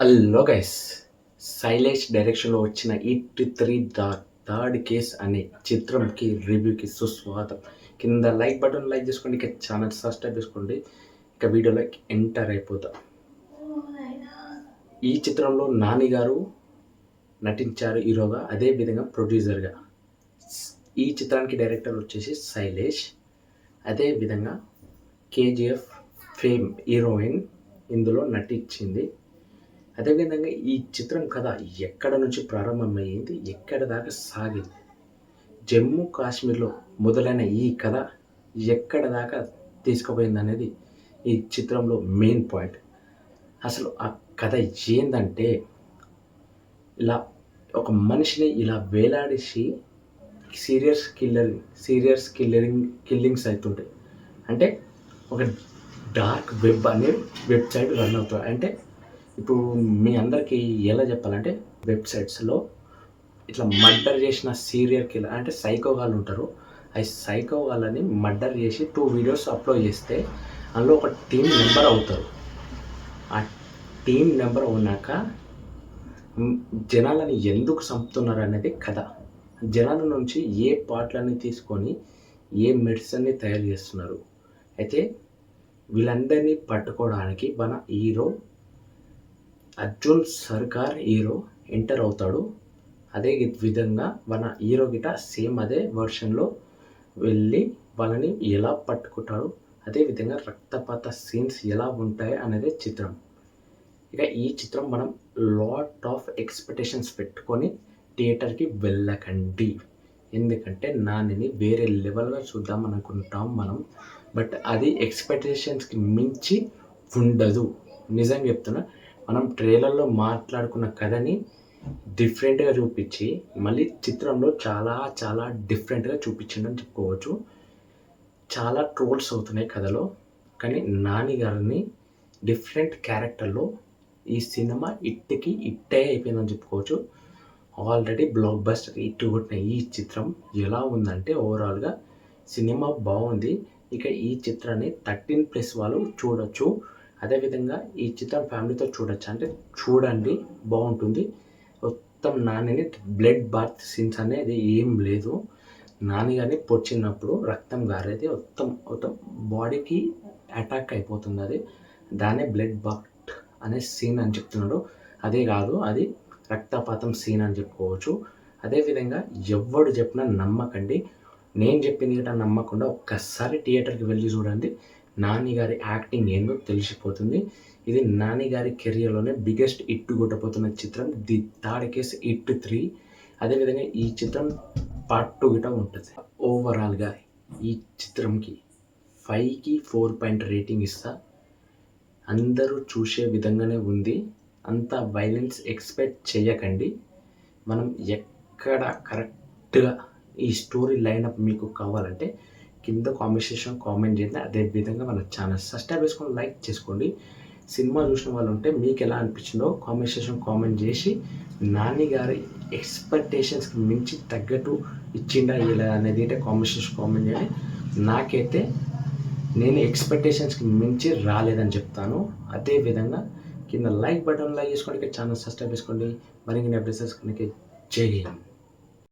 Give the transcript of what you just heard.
Hello guys, Shailesh డైరెక్షన్లో వచ్చిన it three third case అనే చిత్రంకి రివ్యూకి సుస్వాగతం. కింద లైక్ బటన్ లైక్ చేసుకోండి, ఇక ఛానల్ సబ్స్క్రైబ్ చేసుకోండి. ఇక వీడియోలోకి ఎంటర్ అయిపోతాం. ఈ చిత్రంలో నాని గారు నటించారు హీరోగా, అదేవిధంగా ప్రొడ్యూసర్గా. ఈ చిత్రానికి డైరెక్టర్ వచ్చేసి శైలేష్. అదేవిధంగా కేజీఎఫ్ ఫేమ్ హీరోయిన్ ఇందులో నటించింది. అదేవిధంగా ఈ చిత్రం కథ ఎక్కడ నుంచి ప్రారంభమయ్యింది, ఎక్కడ దాకా సాగింది, జమ్మూ కాశ్మీర్లో మొదలైన ఈ కథ ఎక్కడ దాకా తీసుకుపోయింది అనేది ఈ చిత్రంలో మెయిన్ పాయింట్. అసలు ఆ కథ ఏందంటే, ఇలా ఒక మనిషిని ఇలా వేలాడేసి కిల్లింగ్స్ అవుతుంటాయి. అంటే ఒక డార్క్ వెబ్ అనే వెబ్సైట్ రన్ అవుతుంది. అంటే ఇప్పుడు మీ అందరికీ ఎలా చెప్పాలంటే, వెబ్సైట్స్లో ఇట్లా మర్డర్ చేసిన సీరియల్ కిల్లర్ అంటే సైకో వాళ్ళు ఉంటారు. ఆ సైకో వాళ్ళని మర్డర్ చేసి 2 వీడియోస్ అప్లోడ్ చేస్తే అందులో ఒక టీమ్ మెంబర్ అవుతారు. ఆ టీమ్ మెంబర్ ఉన్నాక జనాలని ఎందుకు చంపుతున్నారు అనేది కథ. జనాల నుంచి ఏ పార్ట్లని తీసుకొని ఏ మెడిసిన్ని తయారు చేస్తున్నారు. అయితే వీళ్ళందరినీ పట్టుకోవడానికి మన హీరో అర్జున్ సర్కార్ హీరో ఎంటర్ అవుతాడు. అదే విధంగా మన హీరో గిట సేమ్ అదే వర్షన్లో వెళ్ళి వాళ్ళని ఎలా పట్టుకుంటాడు, అదేవిధంగా రక్తపాత సీన్స్ ఎలా ఉంటాయి అనేది చిత్రం. ఇక ఈ చిత్రం మనం లాట్ ఆఫ్ ఎక్స్పెక్టేషన్స్ పెట్టుకొని థియేటర్కి వెళ్ళకండి. ఎందుకంటే నానిని వేరే లెవెల్గా చూద్దాం అనుకుంటాం మనం, బట్ అది ఎక్స్పెక్టేషన్స్కి మించి ఉండదు. నిజంగా చెప్తున్నా, మనం ట్రైలర్లో మాట్లాడుకున్న కథని డిఫరెంట్గా చూపించి మళ్ళీ చిత్రంలో చాలా చాలా డిఫరెంట్గా చూపించిందని చెప్పుకోవచ్చు. చాలా ట్రోల్స్ అవుతున్నాయి కథలో, కానీ నాని గారిని డిఫరెంట్ క్యారెక్టర్లో ఈ సినిమా ఇట్టే అయిపోయిందని చెప్పుకోవచ్చు. ఆల్రెడీ బ్లాక్ బస్టర్ హిట్ కొట్టిన ఈ చిత్రం ఎలా ఉందంటే, ఓవరాల్గా సినిమా బాగుంది. ఇక ఈ చిత్రాన్ని 13+ వాళ్ళు చూడొచ్చు. అదేవిధంగా ఈ చిత్రం ఫ్యామిలీతో చూడొచ్చు. అంటే చూడండి, బాగుంటుంది. మొత్తం నానిని బ్లడ్ బాత్ సీన్స్ అనేది ఏం లేదు. నాని గారిని పొడిచినప్పుడు రక్తం గారేది మొత్తం బాడీకి అటాక్ అయిపోతుంది. అది దాన్నే బ్లడ్ బాత్ అనే సీన్ అని చెప్తున్నాడు. అదే కాదు, అది రక్తపాతం సీన్ అని చెప్పుకోవచ్చు. అదేవిధంగా ఎవడు చెప్పినా నమ్మకండి. నేను చెప్పింది గట్రా నమ్మకుండా ఒక్కసారి థియేటర్కి వెళ్ళి చూడండి. నాని గారి యాక్టింగ్ ఏందో తెలిసిపోతుంది. ఇది నాని గారి కెరియర్లోనే బిగ్గెస్ట్ హిట్ కొట్టబోతున్న చిత్రం ది థర్డ్ కేస్ హిట్ 3. అదేవిధంగా ఈ చిత్రం పార్ట్ 2 గిట ఉంటుంది. ఓవరాల్గా ఈ చిత్రంకి 5కి 4 రేటింగ్ ఇస్తా. అందరూ చూసే విధంగానే ఉంది. అంత వైలెన్స్ ఎక్స్పెక్ట్ చేయకండి. మనం ఎక్కడ కరెక్ట్గా ఈ స్టోరీ లైనప్ మీకు కావాలంటే కింద కామెంట్ చేయండి. అదేవిధంగా మన ఛానల్ సబ్స్క్రైబ్ చేసుకొని లైక్ చేసుకోండి. సినిమా చూసిన వాళ్ళు ఉంటే మీకు ఎలా అనిపించిందో కామెంట్ చేసి, నాని గారి ఎక్స్పెక్టేషన్స్కి మించి తగ్గట్టు ఇచ్చిండా ఇలా అనేది అయితే కామెంట్ చేయండి. నాకైతే నేను ఎక్స్పెక్టేషన్స్కి మించి రాలేదని చెప్తాను. అదేవిధంగా కింద లైక్ బటన్ లైక్ చేసుకోండి, ఛానల్ సబ్స్క్రైబ్ చేసుకోండి. మరిన్ని అప్డేట్స్ జై హింద్.